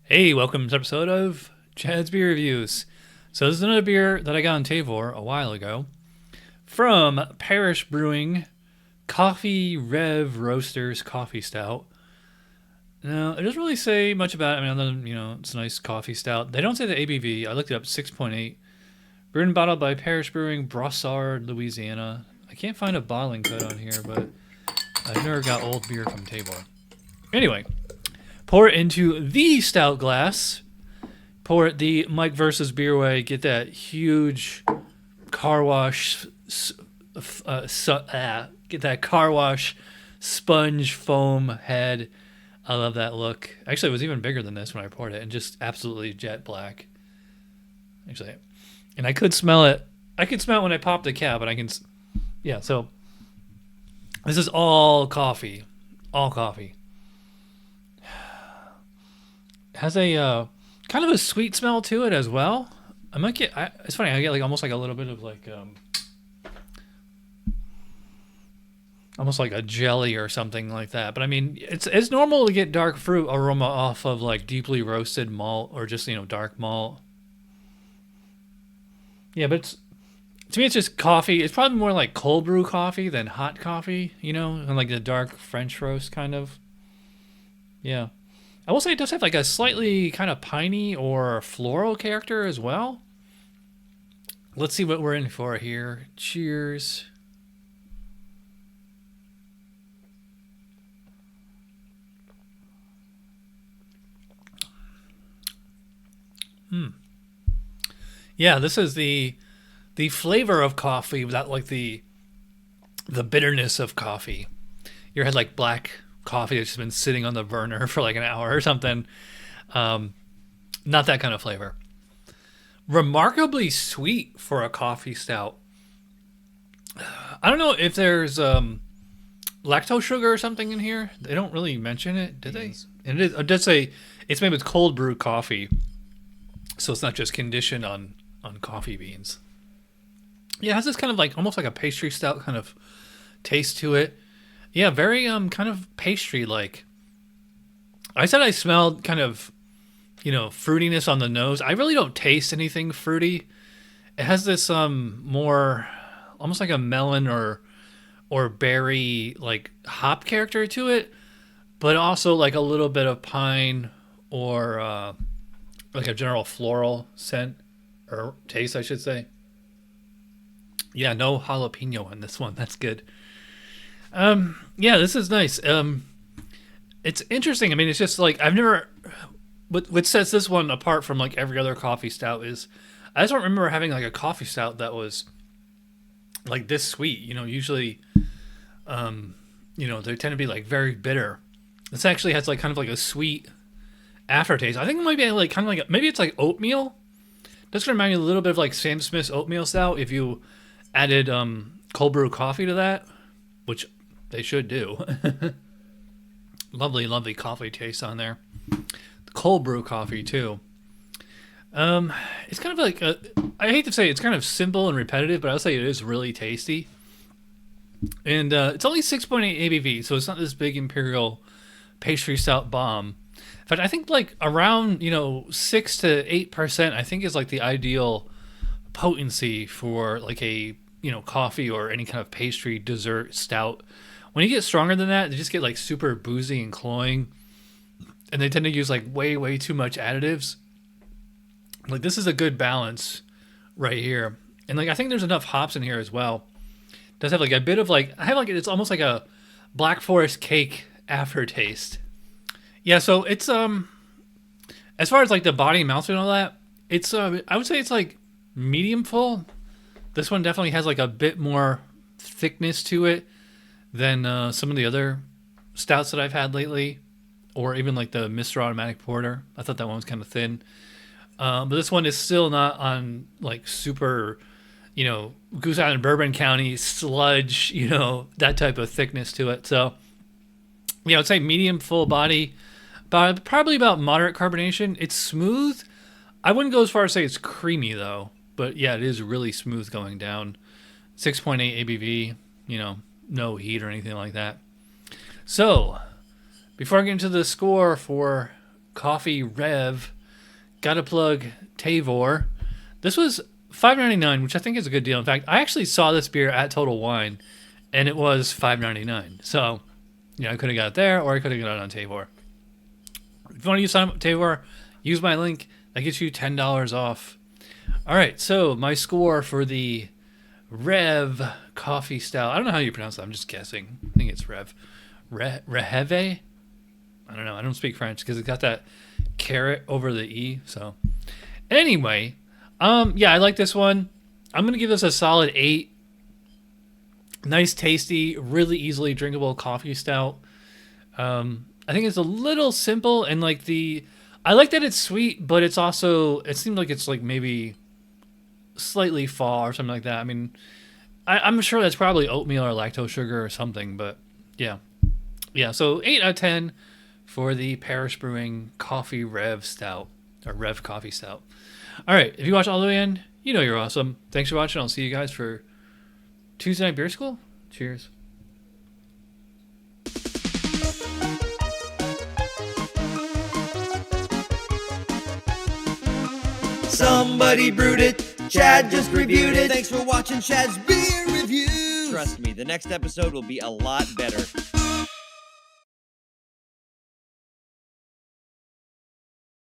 Hey, welcome to this episode of Chad's Beer Reviews. So this is another beer that I got on Tavor a while ago from Parish Brewing, Coffee Rêve Roasters Coffee Stout. Now, it doesn't really say much about it. I mean, other than, it's a nice coffee stout. They don't say the ABV. I looked it up, 6.8. Brewed and bottled by Parish Brewing, Brossard, Louisiana. I can't find a bottling code on here, but I've never got old beer from Tavor. Anyway, pour it into the stout glass. Pour it the Mike versus Beer way. Get that huge car wash. Get that car wash sponge foam head. I love that look. Actually, it was even bigger than this when I poured it, and just absolutely jet black. Actually, and I could smell it. I could smell it when I popped the cap, but I can. Yeah. So this is all coffee. All coffee. Has a kind of a sweet smell to it as well. I might get. It's funny. I get like almost like a little bit of like almost like a jelly or something like that. But I mean, it's normal to get dark fruit aroma off of like deeply roasted malt or just dark malt. Yeah, but to me it's just coffee. It's probably more like cold brew coffee than hot coffee. And like the dark French roast kind of. Yeah. I will say it does have like a slightly kind of piney or floral character as well. Let's see what we're in for here. Cheers. Yeah, this is the flavor of coffee without like the bitterness of coffee. You ever had like black coffee that's just been sitting on the burner for like an hour or something? Not that kind of flavor. Remarkably sweet for a coffee stout. I don't know if there's lactose sugar or something in here. They don't really mention it, did they? And it does say it's made with cold brew coffee, so it's not just conditioned on coffee beans. Yeah, it has this kind of like almost like a pastry stout kind of taste to it. Yeah, very kind of pastry like. I said I smelled kind of fruitiness on the nose. I really don't taste anything fruity. It has this more almost like a melon or berry like hop character to it, but also like a little bit of pine or like a general floral scent or taste, I should say. Yeah, no jalapeno in this one. That's good. Yeah, this is nice. It's interesting. I mean, it's just like I've never. What sets this one apart from like every other coffee stout is I just don't remember having like a coffee stout that was like this sweet. Usually, they tend to be like very bitter. This actually has like kind of like a sweet aftertaste. I think it might be like kind of like maybe it's like oatmeal. This remind me a little bit of like Sam Smith's oatmeal stout if you added cold brew coffee to that, which they should do. Lovely, lovely coffee taste on there. The cold brew coffee too. It's kind of like I hate to say it's kind of simple and repetitive, but I'll say it is really tasty. And it's only 6.8 ABV, so it's not this big imperial pastry stout bomb. In fact, I think like around 6 to 8%, I think is like the ideal potency for like a coffee or any kind of pastry dessert stout. When you get stronger than that, they just get like super boozy and cloying, and they tend to use like way too much additives. Like this is a good balance right here, and like I think there's enough hops in here as well. It does have like a bit of like it's almost like a Black Forest cake aftertaste. Yeah, so it's as far as like the body and mouthfeel and all that, it's I would say it's like medium full. This one definitely has like a bit more thickness to it than some of the other stouts that I've had lately, or even like the Mr. Automatic Porter. I thought that one was kind of thin, but this one is still not on like super, Goose Island Bourbon County sludge, that type of thickness to it. So, I'd say medium full body. But probably about moderate carbonation. It's smooth. I wouldn't go as far as say it's creamy though. But yeah, it is really smooth going down. 6.8 ABV. No heat or anything like that. So, before I get into the score for coffee Rêve. Gotta plug 𝗏𝗏𝗃𝗲. This was $5.99, which I think is a good deal. In fact, I actually saw this beer at Total Wine, and it was $5.99. So, I could have got it there, or I could have got it on 𝗏𝗏𝗃𝗲. If you want to use 𝗏𝗏𝗃𝗲, use my link. That gets you $10 off. All right, so my score for the Rêve coffee stout. I don't know how you pronounce that. I'm just guessing. I think it's Rêve. Rêve? I don't know. I don't speak French because it got that caret over the E. So, anyway, yeah, I like this one. I'm gonna give this a solid 8. Nice, tasty, really easily drinkable coffee stout. I think it's a little simple, and I like that it's sweet, but it's also, it seems like it's like maybe slightly fall or something like that. I mean, I'm sure that's probably oatmeal or lactose sugar or something, but yeah. Yeah, so 8 out of 10 for the Parish Brewing Coffee Rêve Stout, or Rêve Coffee Stout. All right, if you watch all the way in, you know you're awesome. Thanks for watching. I'll see you guys for Tuesday Night Beer School. Cheers. Somebody brewed it, Chad just reviewed it. Thanks for watching Chad's Beer Review. Trust me, the next episode will be a lot better.